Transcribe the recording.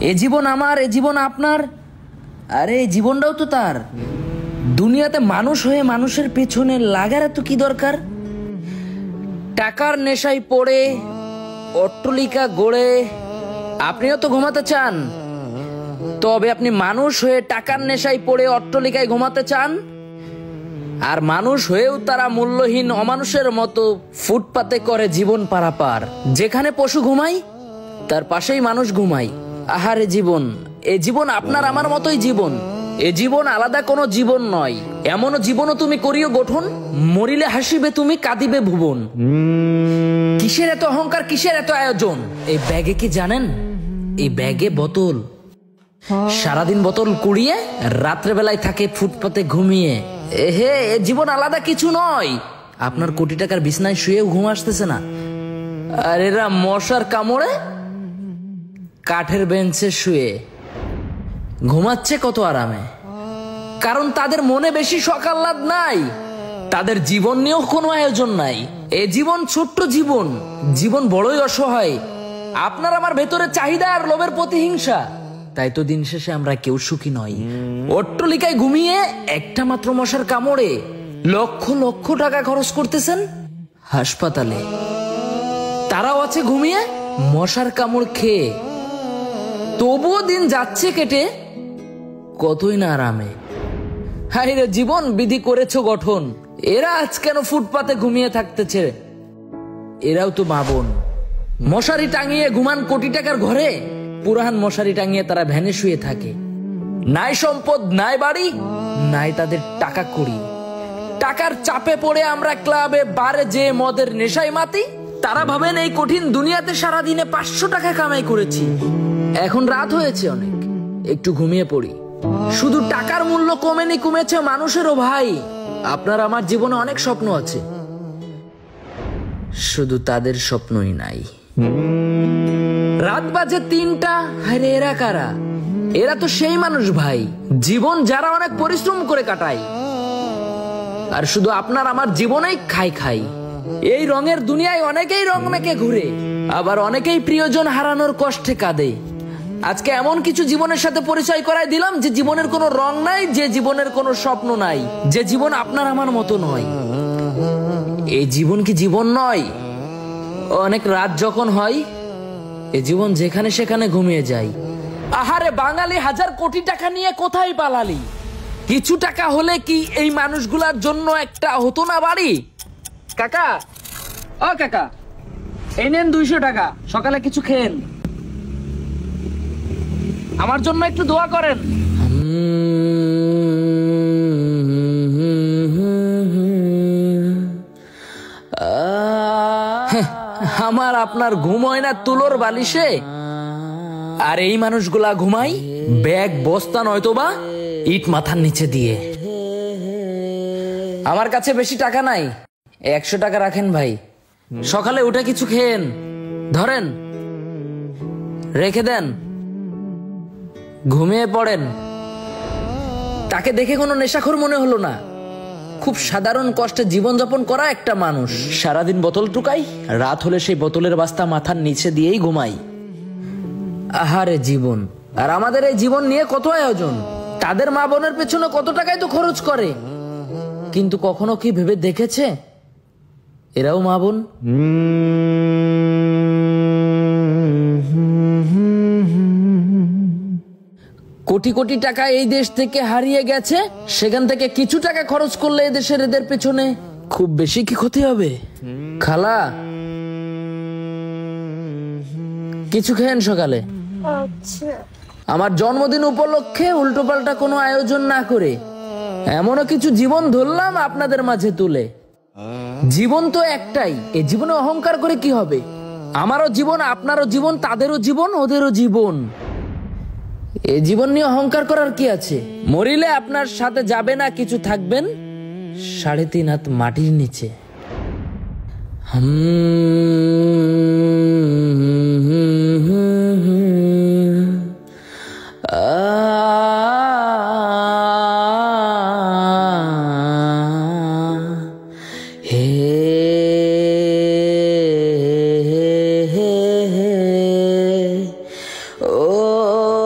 এ জীবন আমার, এ জীবন আপনার, আরে এই জীবনটাও তো তার। দুনিয়াতে মানুষ হয়ে মানুষের পেছনে লাগার এত কি দরকার? টাকার নেশায় পড়ে অট্টালিকা গড়ে আপনিও তো ঘুমাতে চান, তবে আপনি মানুষ হয়ে টাকার নেশায় পড়ে অট্টালিকায় ঘুমাতে চান? আর মানুষ হয়েও তারা মূল্যহীন অমানুষের মতো ফুটপাতে করে জীবন পারাপার। যেখানে পশু ঘুমায় তার পাশেই মানুষ ঘুমায়। আহারে জীবন, এ জীবন আপনার আমার মতোই জীবন। এ জীবন আলাদা কোনো জীবন নয়। এমন জীবনও তুমি করিও গঠন, মরিলে হাসিবে তুমি, কাঁদিবে ভুবন। কিসের এত অহংকার, কিসের এত আয়োজন? এই ব্যাগে কি জানেন? এই ব্যাগে বোতল। সারাদিন বোতল কুড়িয়ে রাত্রেবেলায় থাকে ফুটপাতে ঘুমিয়ে। এ জীবন আলাদা কিছু নয়। আপনার কোটি টাকার বিছনায় শুয়েও ঘুম আসতেছে না, আর এরা মশার কামড়ে কাঠের বেঞ্চে শুয়ে ঘুমাচ্ছে কত আরামে। কারণ তাদের মনে বেশি শখ আহ্লাদ নাই, তাদের জীবন নিয়েও কোনো আয়োজন নাই। এ জীবন ছোট্ট জীবন, জীবন বড়ই অসহায়। আপনার আমার ভেতরে চাহিদা আর লোভের প্রতিহিংসা, তাই তো দিন শেষে আমরা কেউ সুখী নই। অট্টালিকায় ঘুমিয়ে একটা মাত্র মশার কামড়ে লক্ষ লক্ষ টাকা খরচ করতেছেন হাসপাতালে। তারাও আছে ঘুমিয়ে মশার কামড় খেয়ে, তবুও দিন যাচ্ছে কেটে কতই না আরামে। হায় রে জীবন, বিধি করেছো গঠন। এরা আজ কেন ফুটপাতে ঘুমিয়ে থাকতেছে? এরাও তো মা বোন। মশারি টাঙিয়ে ঘুমান কোটি টাকার ঘরে, পুরান মশারি টাঙিয়ে তারা ভ্যানে শুয়ে থাকে। নাই সম্পদ, নাই বাড়ি, নাই তাদের টাকা কড়ি। টাকার চাপে পড়ে আমরা ক্লাবে বারে যে মদের নেশায় মাতি। তারা ভাবেন এই কঠিন দুনিয়াতে সারাদিনে 500 টাকা কামাই করেছি, এখন রাত হয়েছে অনেক, একটু ঘুমিয়ে পড়ি। শুধু টাকার মূল্য কমেনি, কমেছে মানুষেরও ভাই। আপনার আমার জীবনে অনেক স্বপ্ন আছে, শুধু তাদের স্বপ্নই নাই। রাত বাজে 3টা, আরে এরা কারা? এরা তো সেই মানুষ ভাই, জীবন যারা অনেক পরিশ্রম করে কাটায়, আর শুধু আপনার আমার জীবনেই খাই খাই। এই রঙের দুনিয়ায় অনেকেই রং মেখে ঘুরে, আবার অনেকেই প্রিয়জন হারানোর কষ্টে কাঁদে। আজকে এমন কিছু জীবনের সাথে পরিচয় করাই দিলাম যে জীবনের কোনো রং নাই, যে জীবনের কোনো স্বপ্ন নাই, যে জীবন আপনার আমার মতো নয়। এই জীবন কি জীবন নয়? অনেক রাত যখন হয়, এই জীবন যেখানে সেখানে ঘুমিয়ে যায়। আহারে বাঙালি, হাজার কোটি টাকা নিয়ে কোথায় পালালি? কিছু টাকা হলে কি এই মানুষগুলার জন্য একটা হতো না বাড়ি? কাকা, ও কাকা, এই নেন 200 টাকা, সকালে কিছু খেয়েন, আমার জন্য একটু দোয়া করেন। আমার আপনার ঘুম হয় না তুলোর বালিশে, আর এই মানুষগুলা ঘুমাই ব্যাগ বস্তা নয়তোবা ইট মাথার নিচে দিয়ে। আমার কাছে বেশি টাকা নাই, 100 টাকা রাখেন ভাই, সকালে উঠে কিছু খেয়েন, ধরেন, রেখে দেন, ঘুমিয়ে পড়েন। তাকে দেখে কোনো নেশাখোর মনে হলো না, খুব সাধারণ কষ্টে জীবনযাপন করা একটা মানুষ। সারাদিন বোতল টুকাই, রাত হলে সেই বোতলের বস্তা মাথার নিচে দিয়েই ঘুমাই। আহারে জীবন, আর আমাদের এই জীবন নিয়ে কত আয়োজন। তাদের মা বোনের পেছনে কত টাকাই তো খরচ করে, কিন্তু কখনো কি ভেবে দেখেছে এরাও মা বোন? কোটি কোটি টাকা এই দেশ থেকে হারিয়ে গেছে, সেখান থেকে কিছু টাকা খরচ করলে এই দেশের এদের পেছনে খুব বেশি কি ক্ষতি হবে? খালা, কিছু খেয়েন সকালে। আমার জন্মদিন উপলক্ষে উল্টোপাল্টা কোনো আয়োজন না করে এমনও কিছু জীবন ধরলাম আপনাদের মাঝে তুলে। জীবন তো একটাই, এই জীবনে অহংকার করে কি হবে? আমারও জীবন, আপনারও জীবন, তাদেরও জীবন, ওদেরও জীবন। এই জীবন নিয়ে অহংকার করার কি আছে? মরিলে আপনার সাথে যাবে না কিছু, থাকবেন 3.5 হাত মাটির নিচে। ও ও